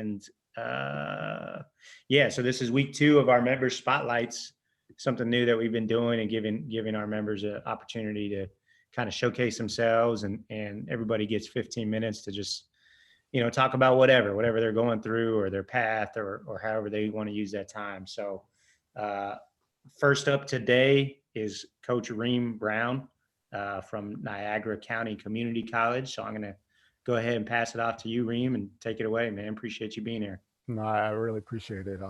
And yeah, so this is week 2 of our member spotlights, something new that we've been doing and giving our members an opportunity to kind of showcase themselves, and everybody gets 15 minutes to just, talk about whatever they're going through, or their path, or however they want to use that time. So first up today is Coach Reem Brown from Niagara County Community College. So I'm going to go ahead and pass it off to you, Reem, and take it away, man. Appreciate you being here. No, I really appreciate it,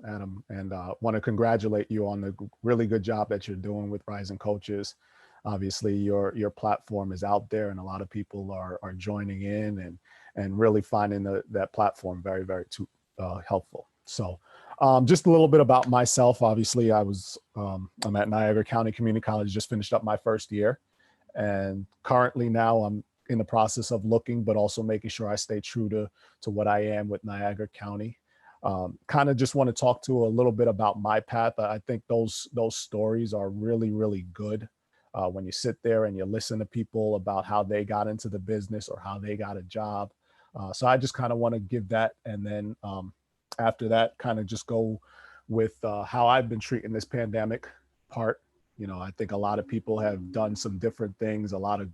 Adam, and want to congratulate you on the really good job that you're doing with Rising Coaches. Obviously, your platform is out there, and a lot of people are joining in and really finding that platform very, very helpful. So, just a little bit about myself. Obviously, I'm at Niagara County Community College. Just finished up my first year, and currently now I'm in the process of looking, but also making sure I stay true to what I am with Niagara County. Kind of just want to talk to a little bit about my path. I think those stories are really, really good when you sit there and you listen to people about how they got into the business or how they got a job. So I just kind of want to give that. And then after that, kind of just go with how I've been treating this pandemic part. I think a lot of people have done some different things. A lot of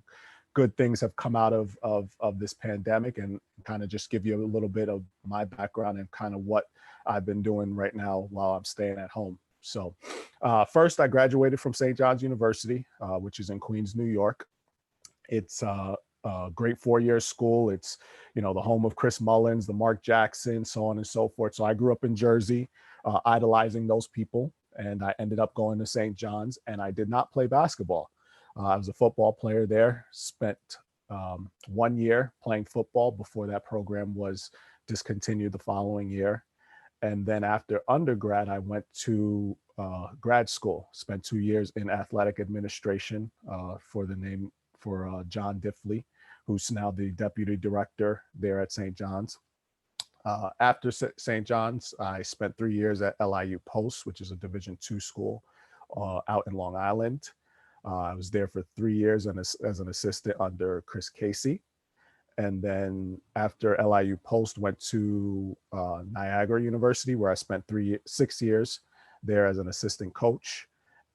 good things have come out of this pandemic, and kind of just give you a little bit of my background and kind of what I've been doing right now while I'm staying at home. So first, I graduated from St. John's University, which is in Queens, New York. It's a great 4-year school. It's, the home of Chris Mullins, the Mark Jackson, so on and so forth. So I grew up in Jersey, idolizing those people. And I ended up going to St. John's, and I did not play basketball. I was a football player there, spent 1 year playing football before that program was discontinued the following year. And then after undergrad, I went to grad school, spent 2 years in athletic administration for John Diffley, who's now the deputy director there at St. John's. After St. John's, I spent 3 years at LIU Post, which is a Division II school out in Long Island. I was there for 3 years as an assistant under Chris Casey. And then after LIU Post, went to Niagara University, where I spent 6 years there as an assistant coach.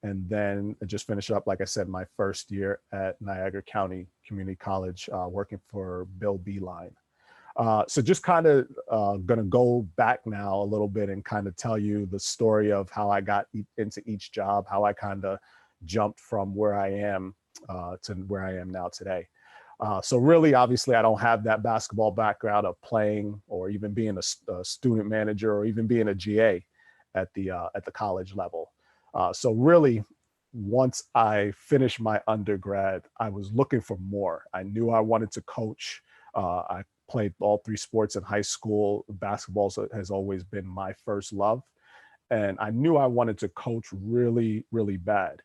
And then I just finished up, like I said, my first year at Niagara County Community College, working for Bill Beeline. So just kind of going to go back now a little bit and kind of tell you the story of how I got into each job, how I kind of jumped from where I am to where I am now today. So really, obviously, I don't have that basketball background of playing or even being a student manager or even being a GA at the college level. So really, once I finished my undergrad, I was looking for more. I knew I wanted to coach. I played all 3 sports in high school. Basketball has always been my first love. And I knew I wanted to coach really, really bad.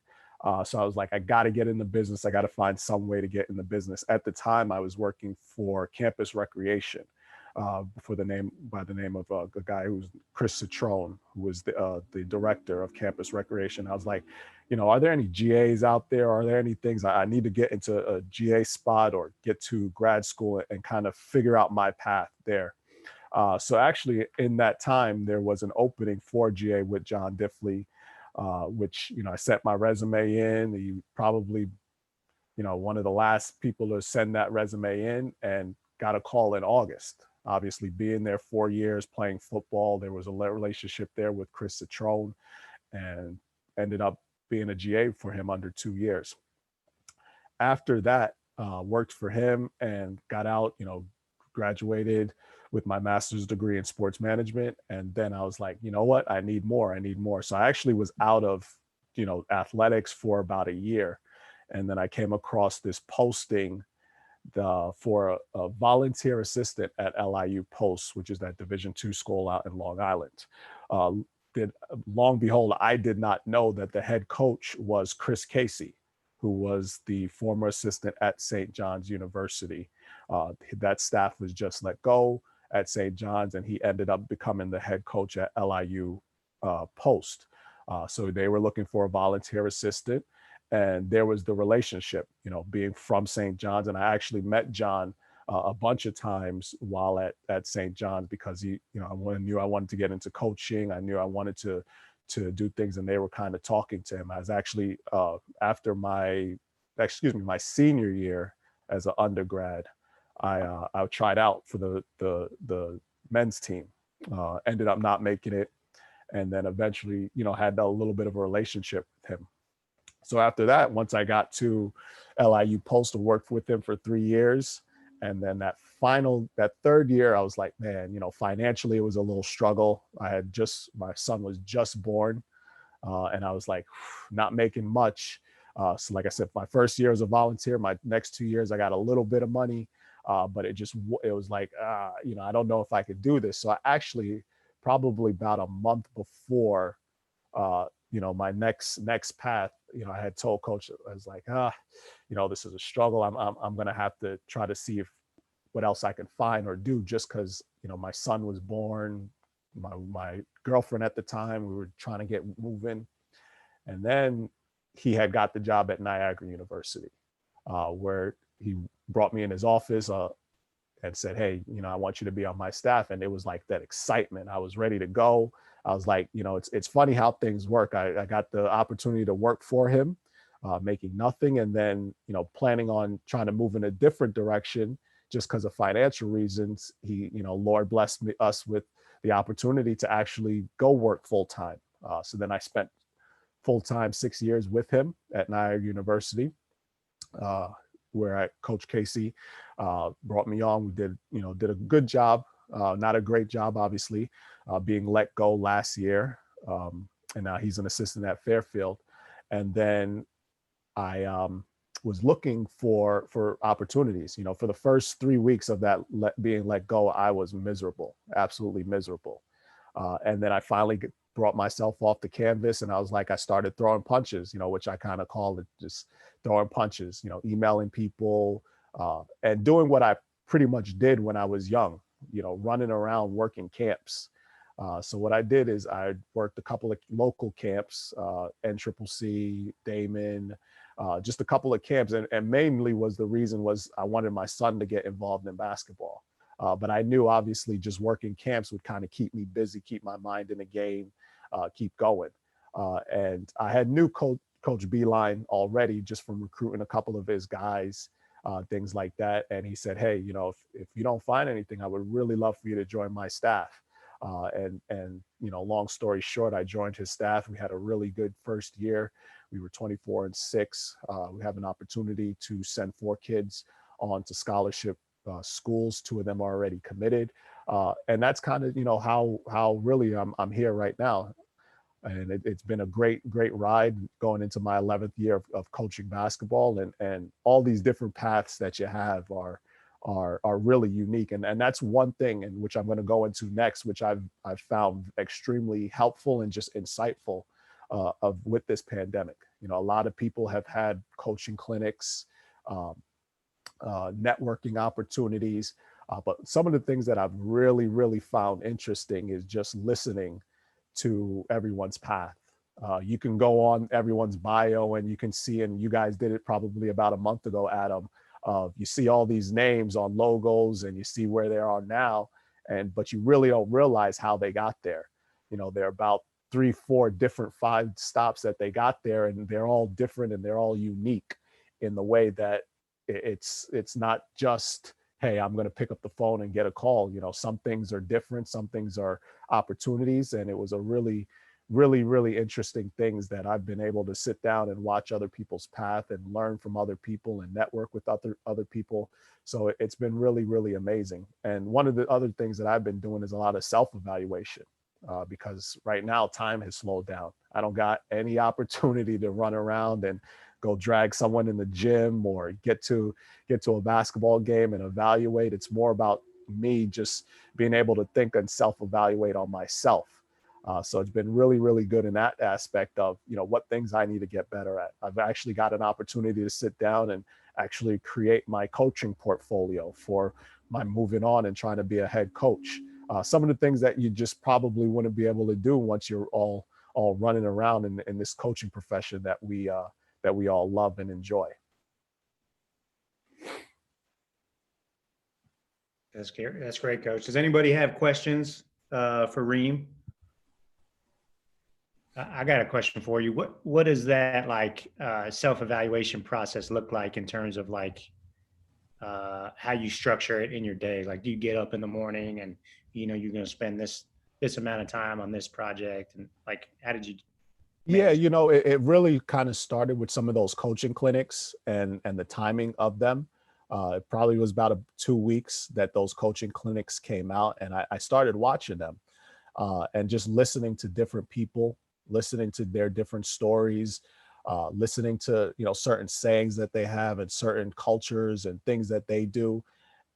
So I was like, I got to get in the business. I got to find some way to get in the business. At the time, I was working for Campus Recreation by the name of a guy who was Chris Citrone, who was the director of Campus Recreation. I was like, are there any GAs out there? Are there any things I need to get into a GA spot or get to grad school and kind of figure out my path there? So actually, in that time, there was an opening for GA with John Diffley, which, I sent my resume in. He probably, one of the last people to send that resume in, and got a call in August. Obviously, being there 4 years playing football, there was a relationship there with Chris Citrone, and ended up being a GA for him under 2 years. After that, worked for him and got out, graduated with my master's degree in sports management. And then I was like, you know what, I need more. So I actually was out of, athletics for about a year. And then I came across this posting for a volunteer assistant at LIU Post, which is that Division II school out in Long Island. Long behold, I did not know that the head coach was Chris Casey, who was the former assistant at St. John's University. That staff was just let go at St. John's, and he ended up becoming the head coach at LIU Post. So they were looking for a volunteer assistant, and there was the relationship, being from St. John's. And I actually met John a bunch of times while at St. John's, because I knew I wanted to get into coaching. I knew I wanted to do things, and they were kind of talking to him. I was actually after my senior year as an undergrad, I tried out for the men's team. Ended up not making it, and then eventually, had a little bit of a relationship with him. So after that, once I got to LIU Postal, worked with him for 3 years. And then that third year, I was like, man, financially, it was a little struggle. My son was just born. And I was like, not making much. So like I said, my first year as a volunteer, my next 2 years, I got a little bit of money, but it was like, I don't know if I could do this. So I actually, probably about a month before, my next path, I had told coach, I was like, this is a struggle. I'm going to have to try to see what else I can find or do, just because, my son was born, my girlfriend at the time, we were trying to get moving. And then he had got the job at Niagara University, where he brought me in his office and said, hey, I want you to be on my staff. And it was like that excitement. I was ready to go. I was like, it's funny how things work. I got the opportunity to work for him, making nothing. And then, planning on trying to move in a different direction just because of financial reasons. He, Lord blessed us with the opportunity to actually go work full time. So then I spent full time 6 years with him at Niagara University, where Coach Casey brought me on. We did a good job, not a great job, obviously, being let go last year. And now he's an assistant at Fairfield. And then I was looking for opportunities. For the first 3 weeks of that being let go, I was miserable, absolutely miserable. And then I finally brought myself off the canvas, and I started throwing punches, which I kind of call it just throwing punches, emailing people, and doing what I pretty much did when I was young, running around working camps. So what I did is I worked a couple of local camps, NCCC, Damon, just a couple of camps. And mainly the reason was I wanted my son to get involved in basketball. But I knew obviously just working camps would kind of keep me busy, keep my mind in the game, keep going. And I had knew Coach Beeline already just from recruiting a couple of his guys, things like that. And he said, hey, if you don't find anything, I would really love for you to join my staff. And long story short, I joined his staff. We had a really good first year. We were 24-6. We have an opportunity to send 4 kids on to scholarship schools. 2 of them are already committed. And that's kind of, how really I'm here right now. And it's been a great ride going into my 11th year of coaching basketball, and all these different paths that you have are really unique. And that's one thing in which I'm going to go into next, which I've found extremely helpful and just insightful with this pandemic. A lot of people have had coaching clinics, networking opportunities, but some of the things that I've really found interesting is just listening to everyone's path. You can go on everyone's bio and you can see, and you guys did it probably about a month ago, Adam, you see all these names on logos and you see where they are now, but you really don't realize how they got there. They're about 3, 4 different 5 stops that they got there, and they're all different and they're all unique in the way that it's not just, hey, I'm going to pick up the phone and get a call. Some things are different, some things are opportunities. And it was a really interesting things that I've been able to sit down and watch other people's path and learn from other people and network with other people. So it's been really amazing. And one of the other things that I've been doing is a lot of self-evaluation, because right now time has slowed down. I don't got any opportunity to run around and go drag someone in the gym or get to a basketball game and evaluate. It's more about me just being able to think and self-evaluate on myself. So it's been really good in that aspect of, what things I need to get better at. I've actually got an opportunity to sit down and actually create my coaching portfolio for my moving on and trying to be a head coach. Some of the things that you just probably wouldn't be able to do once you're all running around in this coaching profession that we all love and enjoy. That's great. That's great, Coach. Does anybody have questions for Reem? I got a question for you. What does that like self-evaluation process look like in terms of like how you structure it in your day? Like, do you get up in the morning and you know you're going to spend this amount of time on this project, and like how did you Yeah, manage? you know, it really kind of started with some of those coaching clinics and the timing of them. It probably was about 2 weeks that those coaching clinics came out, and I started watching them and just listening to different people, listening to their different stories, listening to certain sayings that they have and certain cultures and things that they do.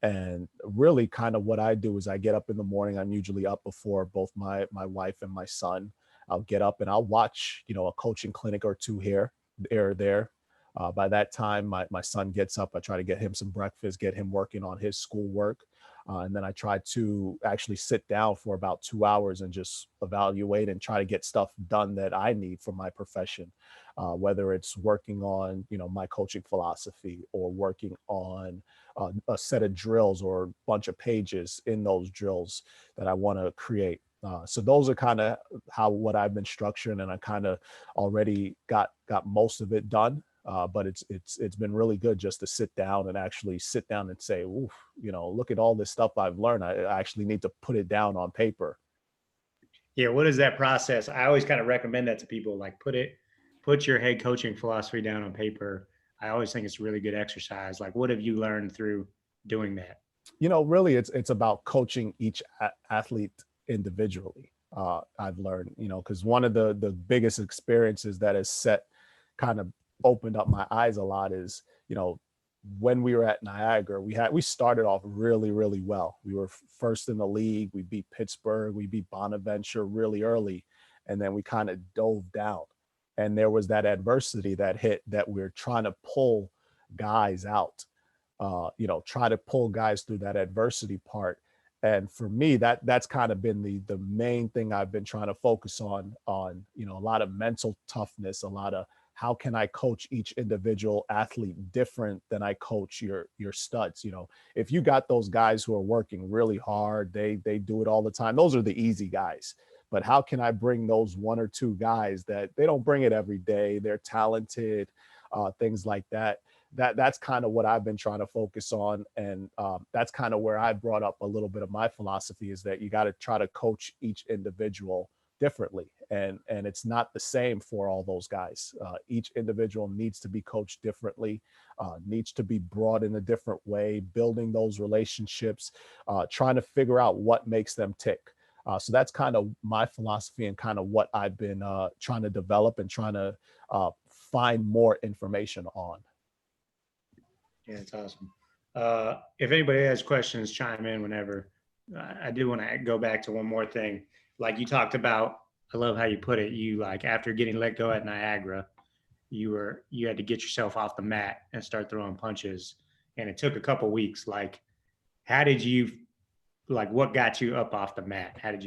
And really, kind of what I do is I get up in the morning. I'm usually up before both my wife and my son. I'll get up and I'll watch, a coaching clinic or two here or there. By that time, my son gets up. I try to get him some breakfast, get him working on his schoolwork. And then I try to actually sit down for about 2 hours and just evaluate and try to get stuff done that I need for my profession, whether it's working on, my coaching philosophy or working on a set of drills or a bunch of pages in those drills that I want to create. So those are kind of what I've been structuring, and I kind of already got most of it done. But it's been really good just to sit down and say, oof, look at all this stuff I've learned. I actually need to put it down on paper. Yeah, what is that process? I always kind of recommend that to people. Like, put your head coaching philosophy down on paper. I always think it's a really good exercise. Like, what have you learned through doing that? Really, it's about coaching each athlete individually. I've learned, because one of the biggest experiences that has kind of opened up my eyes a lot is, when we were at Niagara, we started off really, really well. We were first in the league. We beat Pittsburgh. We beat Bonaventure really early, and then we kind of dove down. And there was that adversity that hit that we're trying to pull guys out. Try to pull guys through that adversity part. And for me, that's kind of been the main thing I've been trying to focus on, a lot of mental toughness, a lot of how can I coach each individual athlete different than I coach your studs. If you got those guys who are working really hard, they do it all the time. Those are the easy guys. But how can I bring those one or two guys that they don't bring it every day? They're talented, things like that. That's kind of what I've been trying to focus on. And that's kind of where I brought up a little bit of my philosophy, is that you got to try to coach each individual differently. And it's not the same for all those guys. Each individual needs to be coached differently, needs to be brought in a different way, building those relationships, trying to figure out what makes them tick. So that's kind of my philosophy and kind of what I've been trying to develop and trying to find more information on. Yeah, it's awesome. If anybody has questions, chime in whenever. I do want to go back to one more thing. Like you talked about, I love how you put it. You like after getting let go at Niagara, you had to get yourself off the mat and start throwing punches, and it took a couple weeks. Like, how did you, like, what got you up off the mat? How did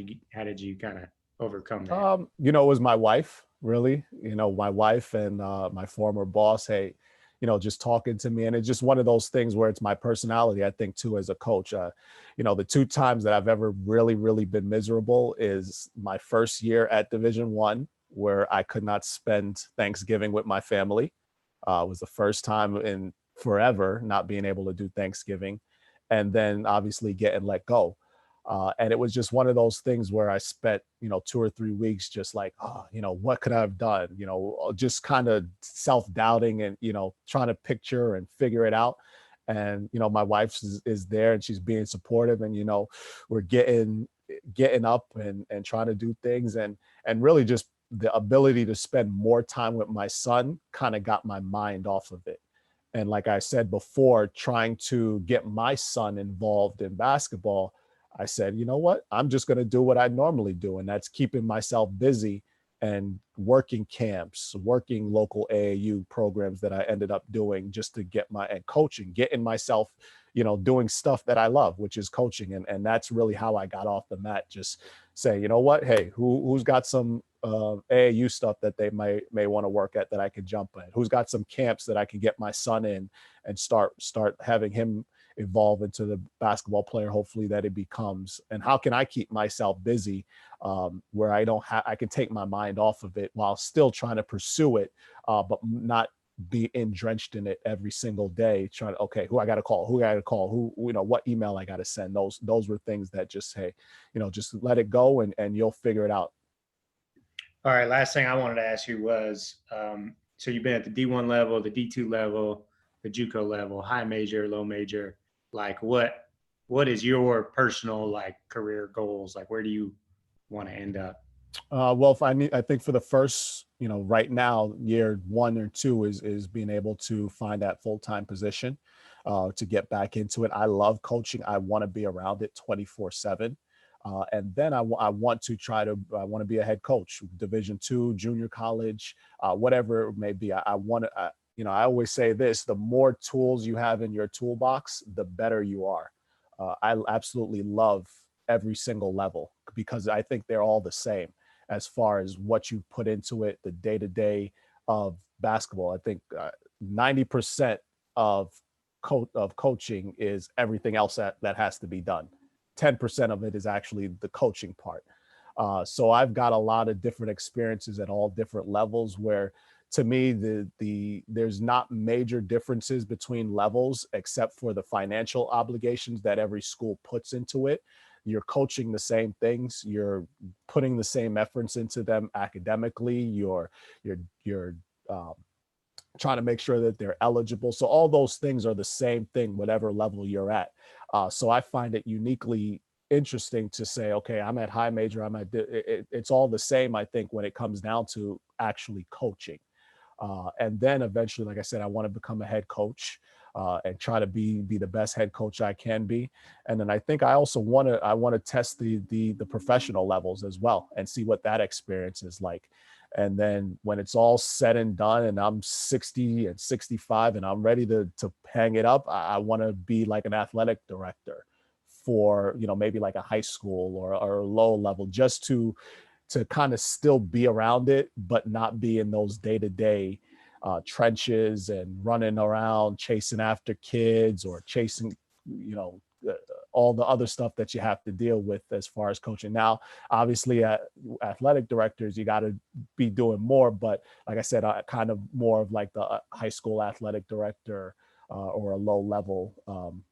you kind of overcome that? It was my wife, really. My wife and my former boss. Hey, just talking to me. And it's just one of those things where it's my personality, I think, too, as a coach. The two times that I've ever really, really been miserable is my first year at Division I, where I could not spend Thanksgiving with my family. It was the first time in forever not being able to do Thanksgiving. And then obviously getting let go. And it was just one of those things where I spent, 2 or 3 weeks just like, what could I have done? Just kind of self-doubting and, trying to picture and figure it out. And, my wife is there and she's being supportive, and, we're getting up and trying to do things, and really just the ability to spend more time with my son kind of got my mind off of it. And like I said before, trying to get my son involved in basketball, I said, you know what, I'm just going to do what I normally do. And that's keeping myself busy and working camps, working local AAU programs that I ended up doing just to and coaching, getting myself, doing stuff that I love, which is coaching. And that's really how I got off the mat. Just say, you know what, hey, who's got some AAU stuff that they may want to work at that I could jump in? Who's got some camps that I can get my son in and start having him evolve into the basketball player, hopefully, that it becomes? And how can I keep myself busy where I can take my mind off of it while still trying to pursue it, but not be drenched in it every single day, trying to, okay, who I got to call, who, what email I got to send. Those were things that just, hey, just let it go and you'll figure it out. All right. Last thing I wanted to ask you was, so you've been at the D1 level, the D2 level, the JUCO level, high major, low major. Like what is your personal like career goals? Like where do you want to end up? Well, I think for the first, right now, year 1 or 2 is being able to find that full-time position to get back into it. I love coaching. I want to be around it 24/7. And then I want to be a head coach, Division II, junior college, whatever it may be. I want to, I always say this: the more tools you have in your toolbox, the better you are. I absolutely love every single level because I think they're all the same as far as what you put into it, the day-to-day of basketball. I think 90% of coaching is everything else that has to be done. 10% of it is actually the coaching part. So I've got a lot of different experiences at all different levels where, to me, there's not major differences between levels except for the financial obligations that every school puts into it. You're coaching the same things. You're putting the same efforts into them academically. You're trying to make sure that they're eligible. So all those things are the same thing, whatever level you're at. So I find it uniquely interesting to say, okay, I'm at high major. It's all the same, I think, when it comes down to actually coaching. And then eventually, like I said, I want to become a head coach and try to be the best head coach I can be. And then I think I also want to test the professional levels as well and see what that experience is like. And then when it's all said and done and I'm 60 and 65 and I'm ready to hang it up, I want to be like an athletic director for, maybe like a high school or a low level, just to kind of still be around it, but not be in those day-to-day trenches and running around chasing after kids or chasing, all the other stuff that you have to deal with as far as coaching. Now, obviously, athletic directors, you got to be doing more. But like I said, kind of more of like the high school athletic director or a low-level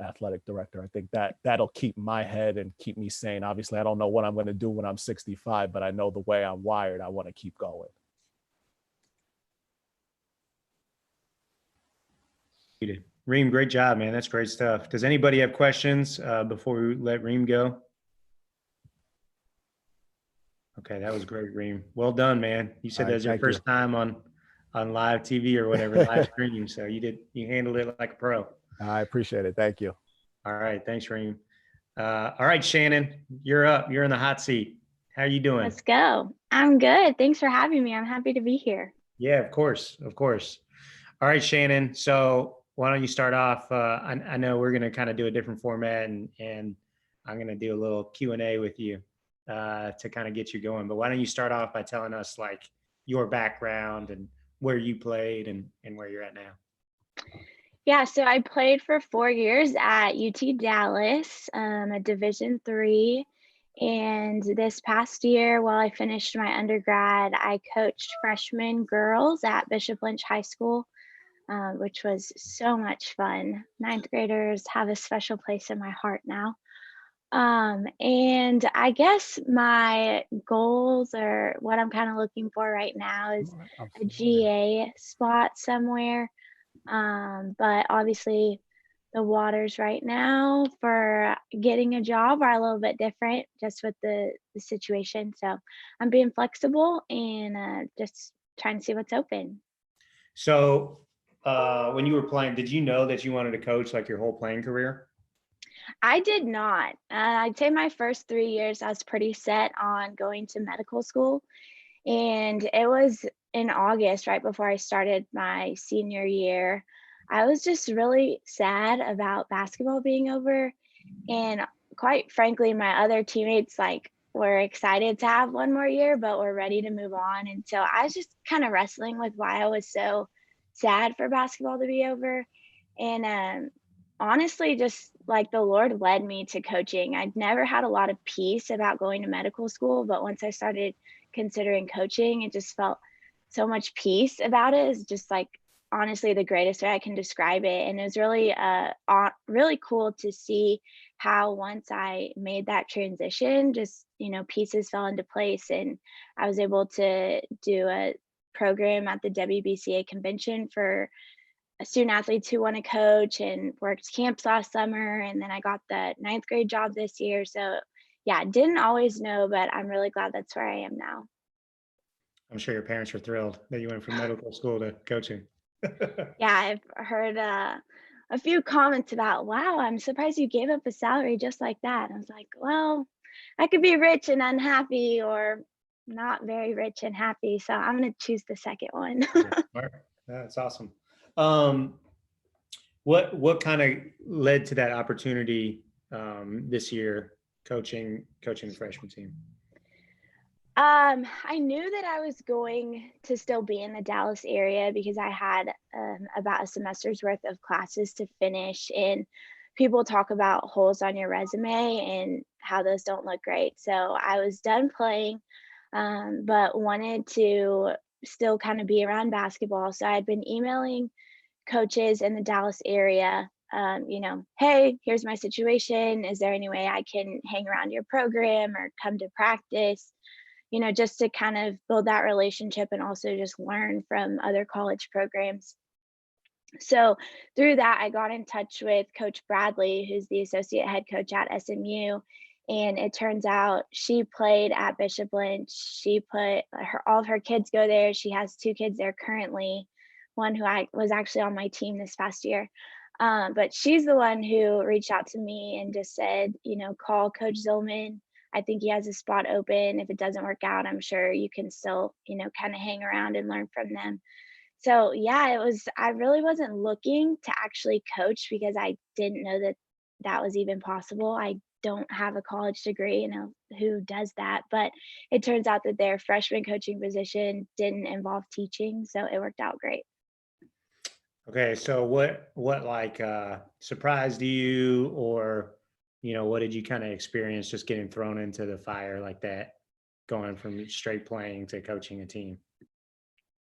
athletic director. I think that'll keep my head and keep me sane. Obviously, I don't know what I'm going to do when I'm 65, but I know the way I'm wired, I want to keep going. Reem, great job, man. That's great stuff. Does anybody have questions before we let Reem go? Okay, that was great, Reem. Well done, man. You said that was your first time on live TV or whatever, live streaming. So you handled it like a pro. I appreciate it. Thank you. All right. Thanks, Reem. All right, Shannon, you're up. You're in the hot seat. How are you doing? Let's go. I'm good. Thanks for having me. I'm happy to be here. Yeah, of course. Of course. All right, Shannon. So why don't you start off? I know we're going to kind of do a different format and I'm going to do a little Q&A with you to kind of get you going. But why don't you start off by telling us like your background and where you played and where you're at now? Yeah, so I played for 4 years at UT Dallas, a Division III. And this past year, while I finished my undergrad, I coached freshman girls at Bishop Lynch High School, which was so much fun. Ninth graders have a special place in my heart now. And I guess my goals or what I'm kind of looking for right now is a GA spot somewhere. But obviously the waters right now for getting a job are a little bit different just with the situation. So I'm being flexible and just trying to see what's open. So when you were playing, did you know that you wanted to coach like your whole playing career? I did not. I'd say my first 3 years, I was pretty set on going to medical school. And it was in August, right before I started my senior year. I was just really sad about basketball being over. And quite frankly, my other teammates were excited to have one more year, but were ready to move on. And so I was just kind of wrestling with why I was so sad for basketball to be over. And honestly, just like the Lord led me to coaching. I'd never had a lot of peace about going to medical school, but once I started considering coaching, it just felt so much peace about it. It's just like honestly the greatest way I can describe it. And it was really really cool to see how once I made that transition, just pieces fell into place, and I was able to do a program at the WBCA convention for student athletes who want to coach, and worked camps last summer, and then I got the ninth grade job this year. So yeah, didn't always know, but I'm really glad that's where I am now. I'm sure your parents were thrilled that you went from medical school to coaching. Yeah, I've heard a few comments about, wow, I'm surprised you gave up a salary just like that. I was like, well, I could be rich and unhappy, or not very rich and happy, so I'm going to choose the second one. Yeah, smart. That's awesome. Um, what kind of led to that opportunity this year, coaching the freshman team? I knew that I was going to still be in the Dallas area because I had about a semester's worth of classes to finish, and people talk about holes on your resume and how those don't look great. So I was done playing, but wanted to still kind of be around basketball. So I had been emailing coaches in the Dallas area, hey, here's my situation. Is there any way I can hang around your program or come to practice? Just to kind of build that relationship and also just learn from other college programs. So through that, I got in touch with Coach Bradley, who's the associate head coach at SMU. And it turns out she played at Bishop Lynch. She put all of her kids go there. She has 2 kids there currently, one who I was actually on my team this past year. But she's the one who reached out to me and just said, call Coach Zillman. I think he has a spot open. If it doesn't work out, I'm sure you can still, kind of hang around and learn from them. So yeah, I really wasn't looking to actually coach because I didn't know that that was even possible. I don't have a college degree, who does that, but it turns out that their freshman coaching position didn't involve teaching. So it worked out great. Okay, so what like surprised you, or what did you kind of experience just getting thrown into the fire like that, going from straight playing to coaching a team?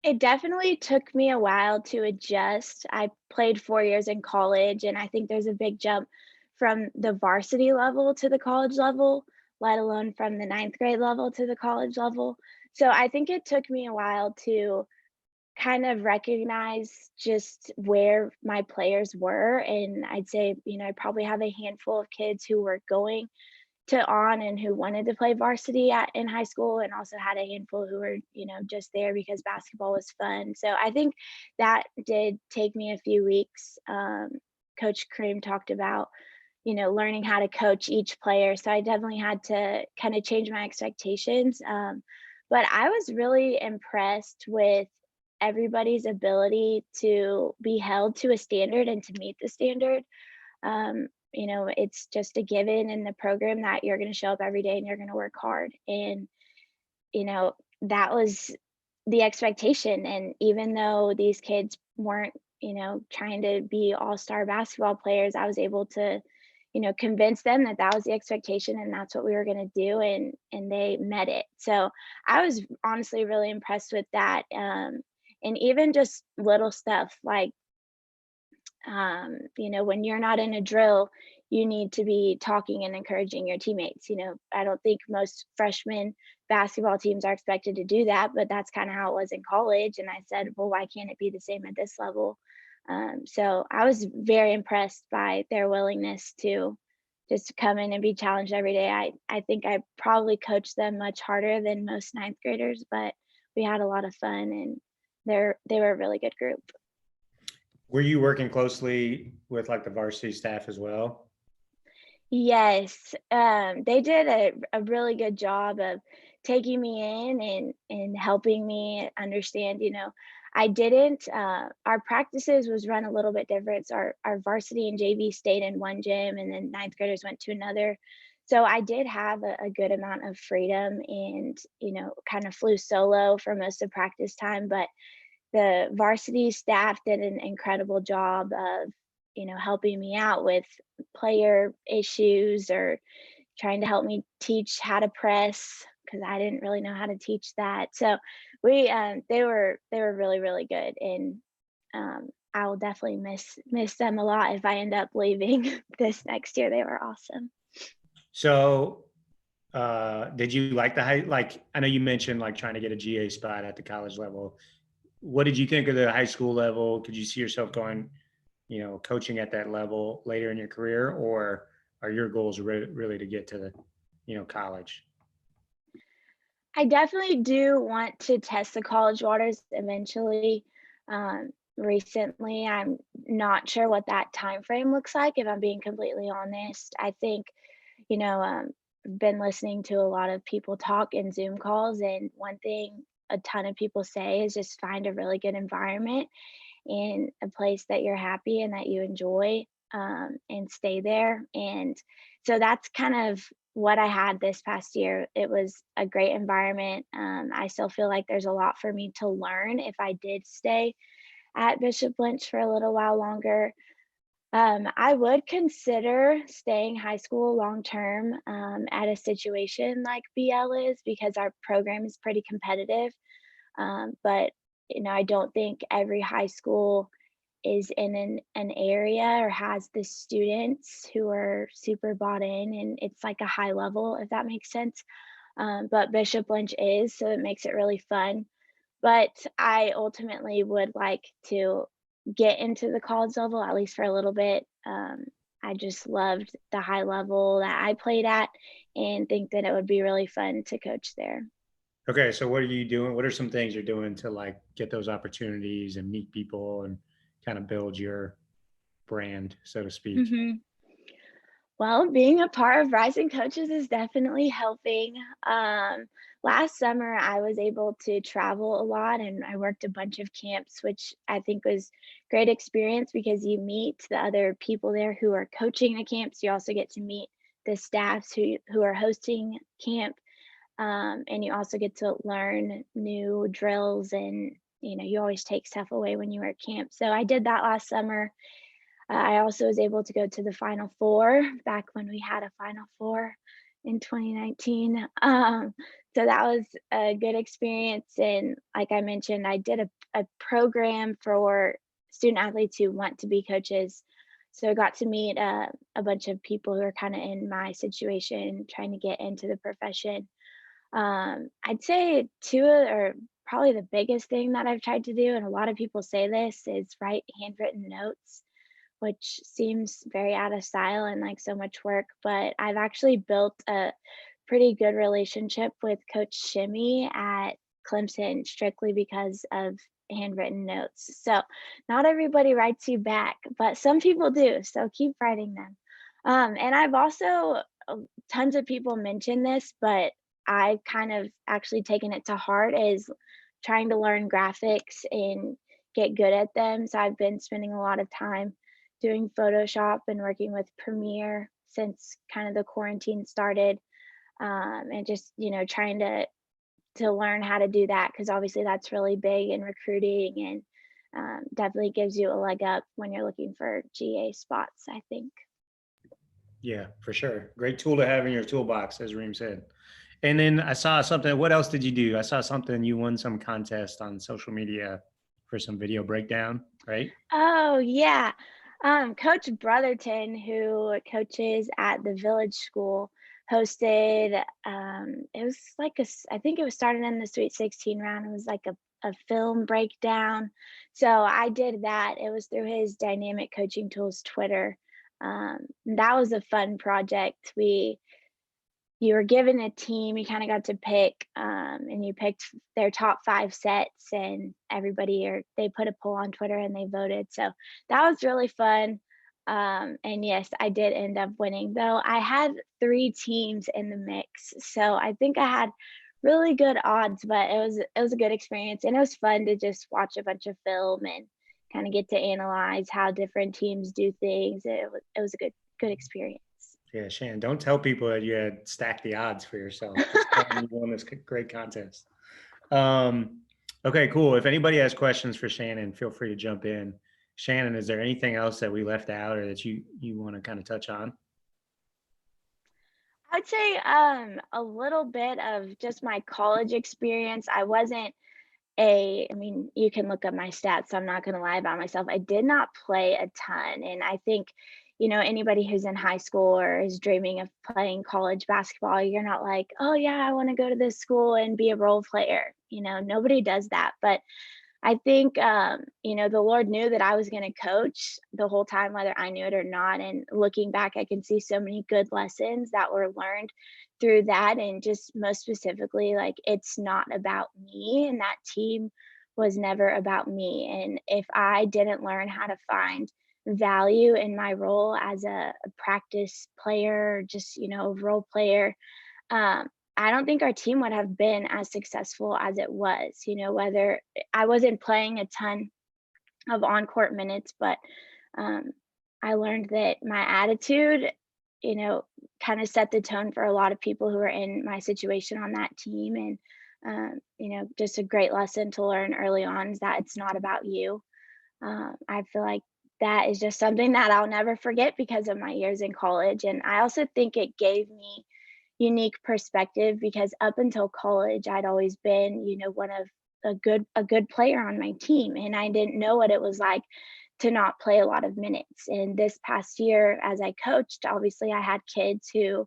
It definitely took me a while to adjust. I played 4 years in college, and I think there's a big jump from the varsity level to the college level, let alone from the ninth grade level to the college level. So I think it took me a while to kind of recognize just where my players were. And I'd say, I probably have a handful of kids who were going to on and who wanted to play varsity in high school, and also had a handful who were, just there because basketball was fun. So I think that did take me a few weeks. Coach Reem talked about, learning how to coach each player. So I definitely had to kind of change my expectations. But I was really impressed with everybody's ability to be held to a standard and to meet the standard. It's just a given in the program that you're going to show up every day and you're going to work hard. And, that was the expectation. And even though these kids weren't, trying to be all-star basketball players, I was able to, convince them that that was the expectation and that's what we were going to do. And they met it. So I was honestly really impressed with that. And even just little stuff like, when you're not in a drill, you need to be talking and encouraging your teammates. I don't think most freshman basketball teams are expected to do that, but that's kind of how it was in college. And I said, well, why can't it be the same at this level? So I was very impressed by their willingness to just come in and be challenged every day. I think I probably coached them much harder than most ninth graders, but we had a lot of fun, and they were a really good group. Were you working closely with like the varsity staff as well? Yes, they did a really good job of taking me in and helping me understand, I didn't, our practices was run a little bit different. So our varsity and JV stayed in one gym, and then ninth graders went to another. So I did have a good amount of freedom and, kind of flew solo for most of practice time, but the varsity staff did an incredible job of, helping me out with player issues or trying to help me teach how to press because I didn't really know how to teach that. So they were really, really good. And I will definitely miss them a lot if I end up leaving this next year. They were awesome. So did you like I know you mentioned like trying to get a GA spot at the college level. What did you think of the high school level? Could you see yourself going, coaching at that level later in your career, or are your goals really to get to the, college? I definitely do want to test the college waters eventually. Recently, I'm not sure what that time frame looks like, if I'm being completely honest. I think, been listening to a lot of people talk in Zoom calls, and one thing a ton of people say is just find a really good environment in a place that you're happy and that you enjoy, and stay there. And so that's kind of what I had this past year. It was a great environment. I still feel like there's a lot for me to learn if I did stay at Bishop Lynch for a little while longer. I would consider staying high school long term, at a situation like BL is, because our program is pretty competitive. But I don't think every high school is in an area or has the students who are super bought in, and it's like a high level, if that makes sense. But Bishop Lynch is, so it makes it really fun. But I ultimately would like to get into the college level, at least for a little bit. I just loved the high level that I played at and think that it would be really fun to coach there. Okay, so what are you doing? What are some things you're doing to like get those opportunities and meet people and kind of build your brand, so to speak? hmm Well, being a part of Rising Coaches is definitely helping. Last summer, I was able to travel a lot and I worked a bunch of camps, which I think was great experience because you meet the other people there who are coaching the camps. You also get to meet the staffs who are hosting camp. And you also get to learn new drills and you always take stuff away when you were at camp. So I did that last summer. I also was able to go to the Final Four back when we had a Final Four in 2019. So that was a good experience. And like I mentioned, I did a program for student athletes who want to be coaches. So I got to meet a bunch of people who are kind of in my situation, trying to get into the profession. I'd say or probably the biggest thing that I've tried to do, and a lot of people say this, is write handwritten notes, which seems very out of style and like so much work, but I've actually built a pretty good relationship with Coach Shimmy at Clemson strictly because of handwritten notes. So not everybody writes you back, but some people do. So keep writing them. And I've also, tons of people mention this, but I've kind of actually taken it to heart, is trying to learn graphics and get good at them. So I've been spending a lot of time doing Photoshop and working with Premiere since kind of the quarantine started, and just trying to learn how to do that, because obviously that's really big in recruiting and definitely gives you a leg up when you're looking for GA spots, I think. Yeah, for sure. Great tool to have in your toolbox, as Reem said. And then I saw something. What else did you do? I saw something. You won some contest on social media for some video breakdown, right? Oh yeah. Coach Brotherton, who coaches at the Village School, hosted, it was like I think it was started in the Sweet 16 round. It was like a film breakdown. So I did that. It was through his Dynamic Coaching Tools Twitter. That was a fun project. You were given a team, you kind of got to pick, and you picked their top 5 sets, and they put a poll on Twitter and they voted. So that was really fun. And yes, I did end up winning, though I had 3 teams in the mix. So I think I had really good odds, but it was a good experience, and it was fun to just watch a bunch of film and kind of get to analyze how different teams do things. It was a good experience. Yeah, Shannon, don't tell people that you had stacked the odds for yourself. Just tell them you won this great contest. Okay, cool. If anybody has questions for Shannon, feel free to jump in. Shannon, is there anything else that we left out or that you want to kind of touch on? I'd say a little bit of just my college experience. I wasn't I mean, you can look up my stats, so I'm not going to lie about myself. I did not play a ton. And I think, anybody who's in high school or is dreaming of playing college basketball, you're not like, oh, yeah, I want to go to this school and be a role player. Nobody does that. But I think, the Lord knew that I was going to coach the whole time, whether I knew it or not. And looking back, I can see so many good lessons that were learned through that. And just most specifically, like, it's not about me. And that team was never about me. And if I didn't learn how to find value in my role as a practice player, just, role player, um, I don't think our team would have been as successful as it was, whether I wasn't playing a ton of on-court minutes, but um, I learned that my attitude, kind of set the tone for a lot of people who are in my situation on that team. And, just a great lesson to learn early on is that it's not about you. I feel like that is just something that I'll never forget because of my years in college. And I also think it gave me unique perspective because up until college, I'd always been, one of a good player on my team. And I didn't know what it was like to not play a lot of minutes. And this past year, as I coached, obviously I had kids who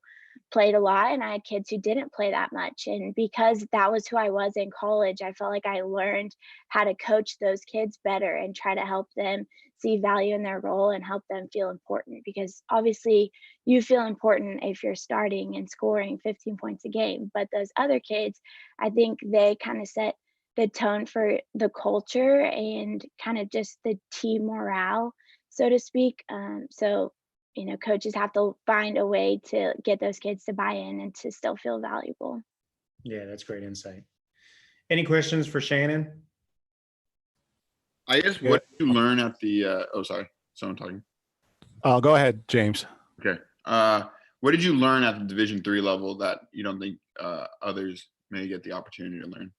played a lot and I had kids who didn't play that much. And because that was who I was in college, I felt like I learned how to coach those kids better and try to help them see value in their role and help them feel important. Because obviously you feel important if you're starting and scoring 15 points a game. But those other kids, I think they kind of set the tone for the culture and kind of just the team morale, so to speak. Coaches have to find a way to get those kids to buy in and to still feel valuable. Yeah, that's great insight. Any questions for Shannon? I guess what did you learn at the sorry, someone talking. Go ahead, James. Okay. What did you learn at the Division III level that you don't think others may get the opportunity to learn?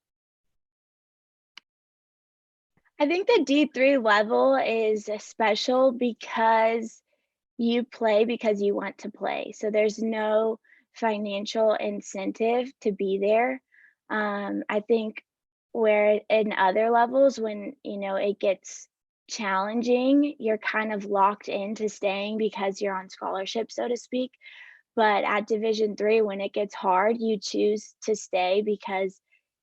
I think the D3 level is special because you play because you want to play. So there's no financial incentive to be there. I think where in other levels, when it gets challenging, you're kind of locked into staying because you're on scholarship, so to speak. But at Division III, when it gets hard, you choose to stay because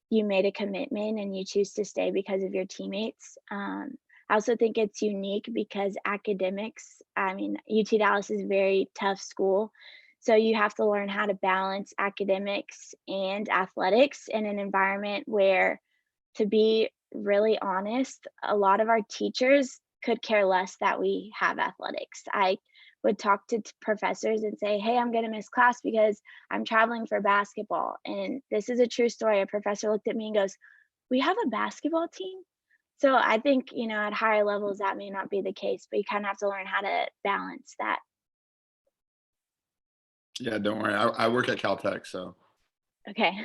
you made a commitment and you choose to stay because of your teammates. I also think it's unique because academics, I mean, UT Dallas is a very tough school. So you have to learn how to balance academics and athletics in an environment where, to be really honest, a lot of our teachers could care less that we have athletics. I would talk to professors and say, hey, I'm going to miss class because I'm traveling for basketball. And this is a true story. A professor looked at me and goes, we have a basketball team? So I think, at higher levels, that may not be the case, but you kind of have to learn how to balance that. Yeah, don't worry. I work at Caltech, so. Okay.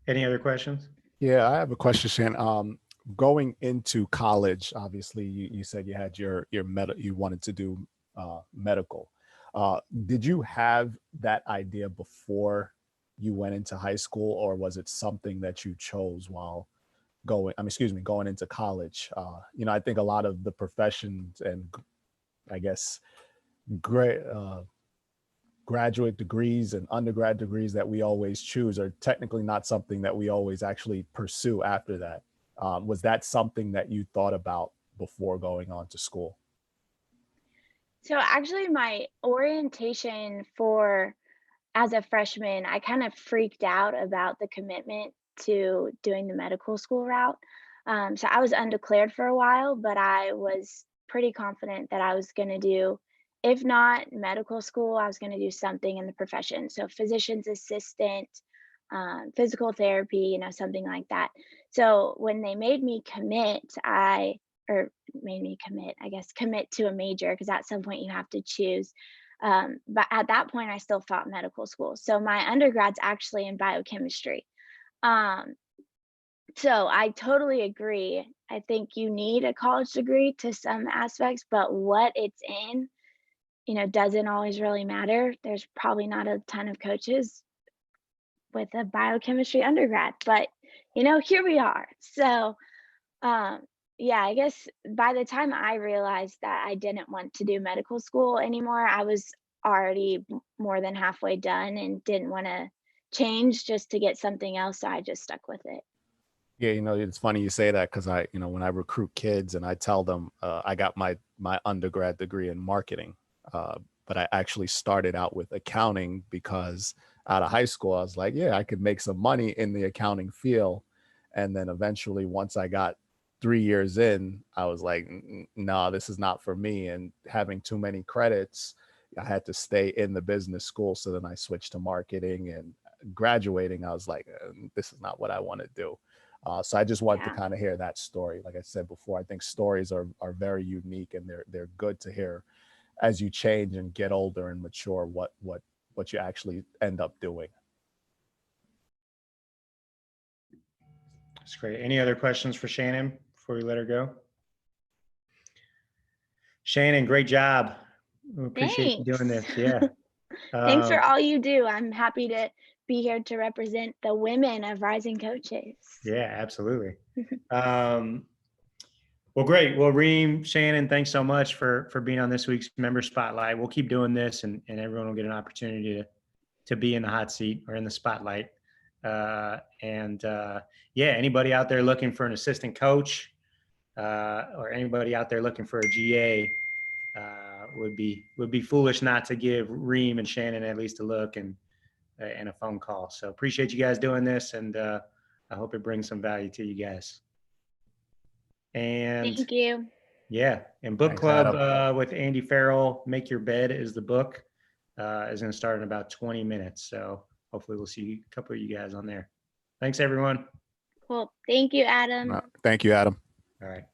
Any other questions? Yeah, I have a question, Shannon. Going into college, obviously, you said you had your you wanted to do medical. Did you have that idea before you went into high school, or was it something that you chose while going into college? I think a lot of the professions and I guess great graduate degrees and undergrad degrees that we always choose are technically not something that we always actually pursue after that. Was that something that you thought about before going on to school? So actually my orientation as a freshman, I kind of freaked out about the commitment to doing the medical school route. So I was undeclared for a while, but I was pretty confident that I was going to do, if not medical school, I was going to do something in the profession. So physician's assistant, physical therapy, something like that. So when they made me commit, commit to a major, because at some point you have to choose. But at that point, I still thought medical school. So my undergrad's actually in biochemistry. So I totally agree. I think you need a college degree to some aspects, but what it's in, doesn't always really matter. There's probably not a ton of coaches with a biochemistry undergrad, but here we are. So yeah, I guess by the time I realized that I didn't want to do medical school anymore, I was already more than halfway done and didn't want to change just to get something else. So I just stuck with it. Yeah, it's funny you say that because when I recruit kids and I tell them I got my undergrad degree in marketing, but I actually started out with accounting because out of high school, I was like, yeah, I could make some money in the accounting field. And then eventually, once I got 3 years in, I was like, no, this is not for me. And having too many credits, I had to stay in the business school. So then I switched to marketing, and graduating, I was like, this is not what I want to do. So I just wanted to Yeah. kind of hear that story. Like I said before, I think stories are very unique, and they're good to hear as you change and get older and mature what you actually end up doing. That's great. Any other questions for Shannon before we let her go? Shannon, great job. We appreciate you doing this. Yeah. Thanks for all you do. I'm happy to be here to represent the women of Rising Coaches. Yeah, absolutely. Well, great. Well, Reem, Shannon, thanks so much for being on this week's Member Spotlight. We'll keep doing this, and everyone will get an opportunity to be in the hot seat or in the spotlight. Yeah, anybody out there looking for an assistant coach or anybody out there looking for a GA would be foolish not to give Reem and Shannon at least a look and a phone call. So appreciate you guys doing this, and I hope it brings some value to you guys. And thank you. Yeah, and book Thanks, club with Andy Farrell, Make Your Bed is the book. Is going to start in about 20 minutes. So hopefully we'll see a couple of you guys on there. Thanks, everyone. Cool. Thank you, Adam. Thank you, Adam. All right.